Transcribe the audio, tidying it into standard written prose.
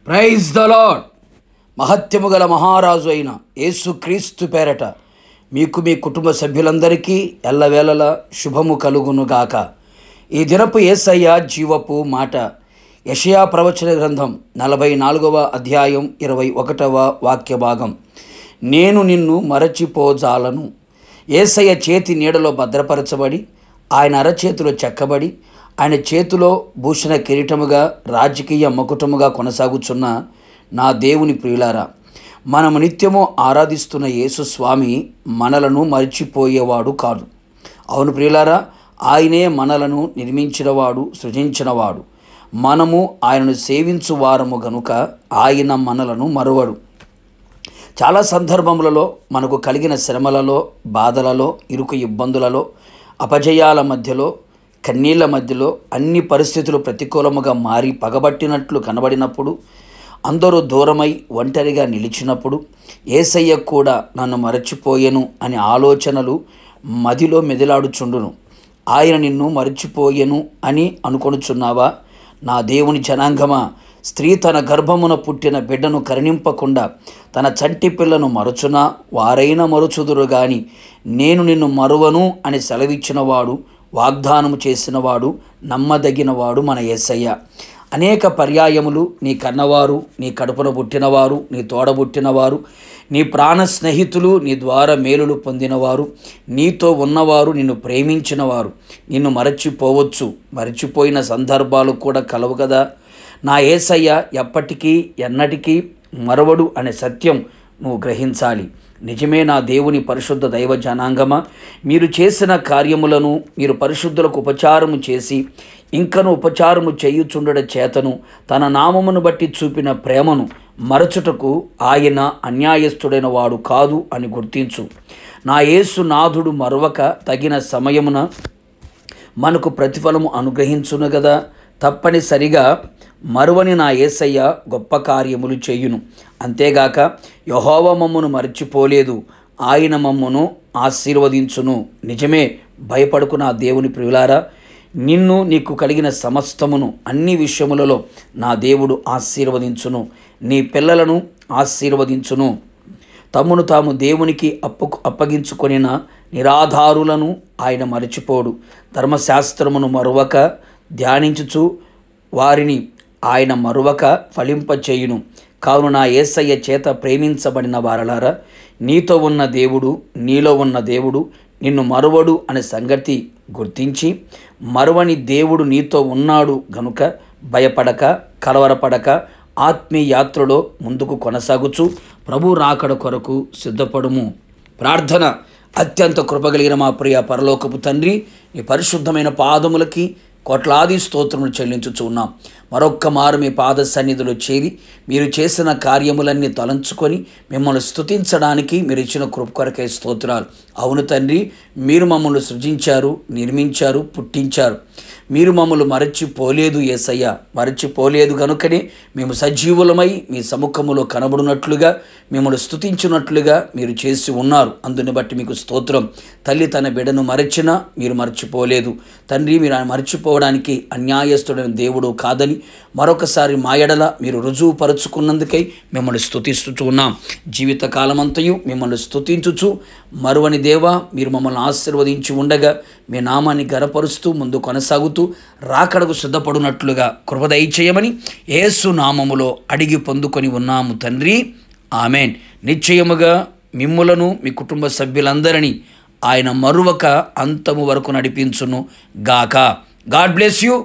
Praise the lord. మహత్యము గల మహారాజు అయిన యేసుక్రీస్తు పేరట మీకు మీ కుటుంబ సభ్యులందరికీ ఎల్లవేళలా శుభము కలుగునుగాక. ఈ దినపు యేసయ్య జీవపు మాట యెషయా ప్రవచన గ్రంథం 44వ అధ్యాయం 21వ వాక్య భాగం. నేను నిన్ను మరచిపోజాలను. యేసయ్య చేతి నీడలో భద్రపరచబడి, ఆయన అరచేతిలో చెక్కబడి, ఆయన చేతిలో భూషణ కిరీటముగా రాజకీయ మకుటముగా కొనసాగుచున్న నా దేవుని ప్రియులారా, మనము నిత్యము ఆరాధిస్తున్న యేసు స్వామి మనలను మరిచిపోయేవాడు కాదు. అవును ప్రియులారా, ఆయనే మనలను నిర్మించినవాడు, సృజించినవాడు. మనము ఆయనను సేవించు వారము గనుక ఆయన మనలను మరువడు. చాలా సందర్భములలో మనకు కలిగిన శ్రమలలో, బాధలలో, ఇరుకు ఇబ్బందులలో, అపజయాల మధ్యలో, కన్నీళ్ల మధ్యలో అన్ని పరిస్థితులు ప్రతికూలముగా మారి పగబట్టినట్లు కనబడినప్పుడు, అందరూ దూరమై ఒంటరిగా నిలిచినప్పుడు, యేసయ్య కూడా నన్ను మరచిపోయెను అనే ఆలోచనలు మదిలో మెదిలాడుచుండును. ఆయన నిన్ను మరచిపోయెను అని అనుకొనుచున్నావా? నా దేవుని జనాంగమా, స్త్రీ తన గర్భమున పుట్టిన బిడ్డను కరుణింపకుండా తన చంటి పిల్లను మరచునా? వారైనా మరుచుదురు గాని నేను నిన్ను మరువను అని సెలవిచ్చినవాడు, వాగ్దానము చేసినవాడు, నమ్మదగినవాడు మన యేసయ్య. అనేక పర్యాయములు నీ కన్నవారు, నీ కడుపున పుట్టినవారు, నీ తోడబుట్టినవారు, నీ ప్రాణ స్నేహితులు, నీ ద్వారా మేలులు పొందినవారు, నీతో ఉన్నవారు, నిన్ను ప్రేమించినవారు నిన్ను మరచిపోవచ్చు. మరచిపోయిన సందర్భాలు కూడా కలవు కదా. నా యేసయ్య ఎప్పటికీ ఎన్నటికీ మరవడు అనే సత్యం నువ్వు గ్రహించాలి. నిజమే నా దేవుని పరిశుద్ధ దైవ జనాంగమా, మీరు చేసిన కార్యములను మీరు పరిశుద్ధులకు ఉపచారము చేసి ఇంకను ఉపచారము చేయుచుండడ చేతను తన నామమును బట్టి చూపిన ప్రేమను మరచుటకు ఆయన అన్యాయస్తుడైన వాడు కాదు అని గుర్తించు. నా యేసు నాథుడు మరవక తగిన సమయమున మనకు ప్రతిఫలము అనుగ్రహించును కదా. తప్పనిసరిగా మరువని నా యేసయ్య గొప్ప కార్యములు చేయును. అంతేగాక యెహోవా మమ్మును మరచిపోలేదు, ఆయన మమ్మును ఆశీర్వదించును. నిజమే, భయపడుకు నా దేవుని ప్రియులారా. నిన్ను నీకు కలిగిన సమస్తమును అన్ని విషయములలో నా దేవుడు ఆశీర్వదించును. నీ పిల్లలను ఆశీర్వదించును. తమ్మును తాము దేవునికి అప్పగించుకొనిన నిరాధారులను ఆయన మరచిపోడు. ధర్మశాస్త్రమును మరువక ధ్యానించుచు వారిని ఆయన మరువక ఫలింపచేయును. కావున నా యేసయ్య చేత ప్రేమించబడిన వారలారా, నీతో ఉన్న దేవుడు, నీలో ఉన్న దేవుడు నిన్ను మరువడు అనే సంగతి గుర్తించి, మరువని దేవుడు నీతో ఉన్నాడు గనుక భయపడక, కలవరపడక ఆత్మీయ యాత్రలో ముందుకు కొనసాగుచు ప్రభు రాకడ కొరకు సిద్ధపడుము. ప్రార్థన. అత్యంత కృపగలిగిన మా ప్రియ పరలోకపు తండ్రి, నీ పరిశుద్ధమైన పాదములకి కోట్లాది స్తోత్రములు చెల్లించుచు ఉన్నాం. మరొక్క మారు మీ పాద సన్నిధిలో చేరి మీరు చేసిన కార్యములన్నీ తలంచుకొని మిమ్మల్ని స్తుతించడానికి మీరు ఇచ్చిన కృప కొరకే స్తోత్రాలు. అవును తండ్రి, మీరు మమ్మల్ని సృజించారు, నిర్మించారు, పుట్టించారు. మీరు మమ్మల్ని మరచిపోలేదు యేసయ్య. మరచిపోలేదు కనుకనే మేము సజీవులమై మీ సముఖములో కనబడినట్లుగా, మిమ్మల్ని స్తుతించినట్లుగా మీరు చేసి ఉన్నారు. అందుని బట్టి మీకు స్తోత్రం. తల్లి తన బిడ్డను మరచినా మీరు మరచిపోలేదు తండ్రి. మీరు ఆయన మరచిపోవడానికి అన్యాయస్తుడైన దేవుడు కాదని మరొకసారి మా ఎడల మీరు రుజువుపరుచుకున్నందుకై మిమ్మల్ని స్తుతిస్తూ ఉన్నాం. జీవితకాలమంతయు మిమ్మల్ని స్తుతించుచు మరువని దేవా, మీరు మమ్మల్ని ఆశీర్వదించి ఉండగా మీ నామాన్ని గనపరుస్తూ ముందు కొనసాగుతూ రాకడకు సిద్ధపడినట్లుగా కృప దయచేయమని యేసు నామములో అడిగి పొందుకొని ఉన్నాము తండ్రి. ఆమెన్. నిశ్చయముగా మిమ్ములను మీ కుటుంబ సభ్యులందరినీ ఆయన మరువక అంతము వరకు నడిపించును గాక. God bless you.